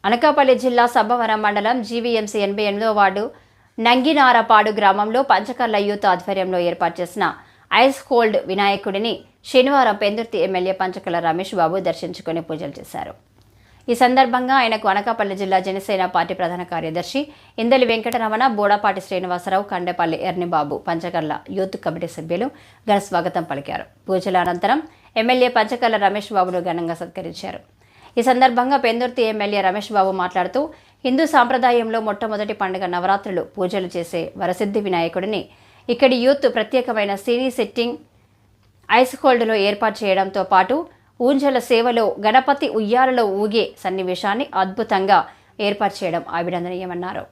అనకాపల్లి జిల్లా సబ్బవరం మండలం GVMC 88వ ward నంగినారపాడు గ్రామంలో పంచకర్ల యూత్ ఆధ్వర్యంలో ఏర్పాటు చేసిన ఐస్ కోల్డ్ వినాయకుడిని శనివారం పెందుర్తి ఎమ్మెల్యే పంచకర్ల రమేష్ బాబు దర్శించుకుని పూజలు చేశారు. ఈ సందర్భంగా ఆయనకు అనకాపల్లి జిల్లా జనసేన పార్టీ ప్రధాన కార్యదర్శి ఇందలి వెంకటరమణ, బోడపాటి శ్రీనివాసరావు, కండేపల్లి ఎర్నిబాబు, పంచకర్ల యూత్ కమిటీ సభ్యులు ఘన స్వాగతం పలికారు. పూజల అనంతరం ఎమ్మెల్యే పంచకర్ల రమేష్ బాబును ఘనంగా సత్కరించారు. ఈ సందర్భంగా పెందుర్తి ఎమ్మెల్యే రమేష్ బాబు మాట్లాడుతూ, హిందూ సాంప్రదాయంలో మొట్టమొదటి పండుగ నవరాత్రులు పూజలు చేసే వరసిద్ధి వినాయకుడిని ఇక్కడి యూత్ ప్రత్యేకమైన సినీ సెట్టింగ్ ఐస్ హోల్డ్లో ఏర్పాటు చేయడంతో పాటు ఊంజల సేవలో గణపతి ఉయ్యాలలో ఊగే సన్నివేశాన్ని అద్భుతంగా ఏర్పాటు చేయడం అభినందనీయమన్నారు.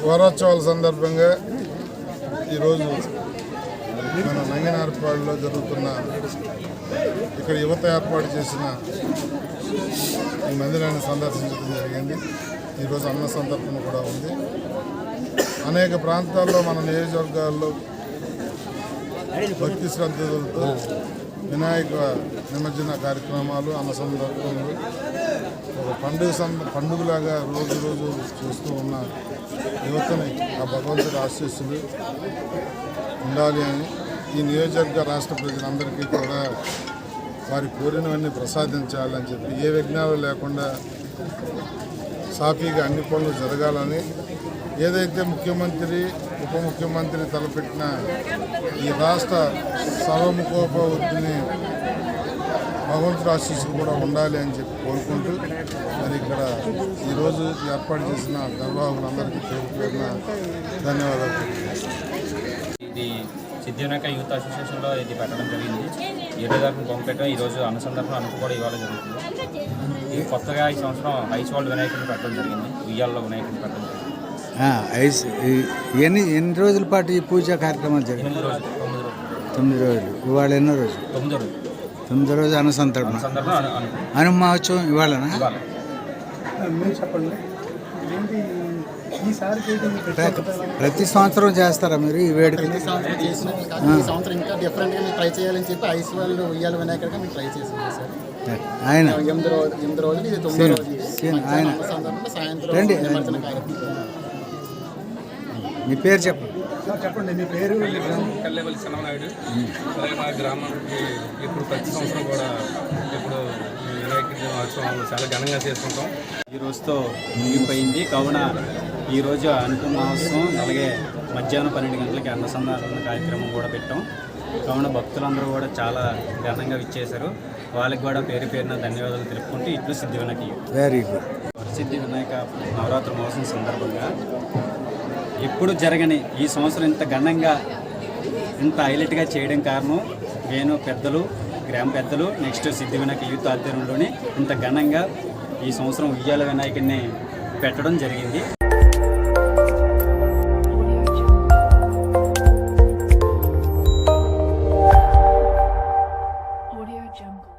వారోత్సవాల సందర్భంగా ఈరోజు మన నంగినారపాడులో జరుగుతున్న ఇక్కడ యువత ఏర్పాటు చేసిన ఈ మందిరాన్ని సందర్శించడం జరిగింది. ఈరోజు అన్న సందర్భం కూడా ఉంది. అనేక ప్రాంతాల్లో మన నియోజకవర్గాల్లో భక్తి శ్రద్ధలతో వినాయక నిమజ్జన కార్యక్రమాలు అన్న సందర్భంలో ఒక పండుగలాగా రోజు చూస్తూ ఉన్న యువతని ఆ భగవంతుడి ఆశీస్సులు ఉండాలి అని ఈ నియోజకవర్గ రాష్ట్ర ప్రజలందరికీ కూడా వారి కోరినవన్నీ ప్రసాదించాలని చెప్పి ఏ విఘ్నాలు లేకుండా సాఫీగా అన్ని పనులు జరగాలని ఏదైతే ముఖ్యమంత్రి ఉప ముఖ్యమంత్రి తలపెట్టిన ఈ రాష్ట్ర సర్వముఖోపవృద్ధిని భగవంతుడి ఆశీస్సులు కూడా ఉండాలి అని చెప్పి కోరుకుంటూ మరి ఇక్కడ ఈరోజు ఏర్పాటు చేసిన నిర్వాహకులందరికీ పేరున ధన్యవాదాలు. ఇది సిద్ధివినాయక యూత్ అసోసియేషన్లో ఇది పెట్టడం జరిగింది. 7వ తారీఖున పంపేయడం, ఈరోజు అన్న సందర్భం అనుకు కూడా ఇవాళ జరుగుతుంది. ఇది కొత్తగా ఈ సంవత్సరం ఐస్ వరల్డ్ వినాయకుడిని పెట్టడం జరిగింది. ఉయ్యాల్లో వినాయకుడిని పెట్టడం జరిగింది. ఎన్ని రోజుల పాటు ఈ పూజా కార్యక్రమాలు జరిగింది? 9 రోజులు. ఇవాళ ఎన్నో రోజు? 9వ రోజు అనుసంతరణ మహోత్సవం ఇవాళనా? ప్రతి సంవత్సరం చేస్తారా మీరు ఈ వేడుక? ఈ సంవత్సరం ఇంకా డిఫరెంట్గా మీరు ట్రై చేయాలని చెప్పి ఐస్ వాళ్ళు ఉయ్యాల వినాయకుడిగా మీరు ట్రై చేసింది సార్. ఆయన 8 రోజులు ఇది 9వ రోజు ఆయన సాయంత్రం రండి. నిమజ్జన కార్యక్రమం. మీ పేరు చెప్పండి. చెప్పండి మీ పేరు. కల్లేపల్లి చంద్రనాయుడు. అలాగే మా గ్రామానికి ఇప్పుడు ప్రతి సంవత్సరం కూడా ఇప్పుడు వినాయకుడి మహోత్సవం చాలా ఘనంగా చేసుకుంటాం. ఈ రోజుతో ముగిపోయింది కావున ఈరోజు అనుకున్న మహోత్సవం అలాగే మధ్యాహ్నం 12 గంటలకి అన్నసందర్భన కార్యక్రమం కూడా పెట్టాం. కావున భక్తులందరూ కూడా చాలా ఘనంగా విచ్చేశారు. వాళ్ళకి కూడా పేరున ధన్యవాదాలు తెలుపుకుంటూ ఇట్లు సిద్ధి వినాయక వెరీ గుడ్. సిద్ధి వినాయక నవరాత్రి మహోత్సవం సందర్భంగా ఎప్పుడు జరగని ఈ సంవత్సరం ఇంత ఘనంగా ఇంత హైలైట్గా చేయడం కారణం నేను పెద్దలు, గ్రామ పెద్దలు, నెక్స్ట్ సిద్ధి వినాయక యూత్ ఆధ్వర్యంలోని ఇంత ఘనంగా ఈ సంవత్సరం ఉయ్యాల వినాయకుడిని పెట్టడం జరిగింది. Audio Jungle.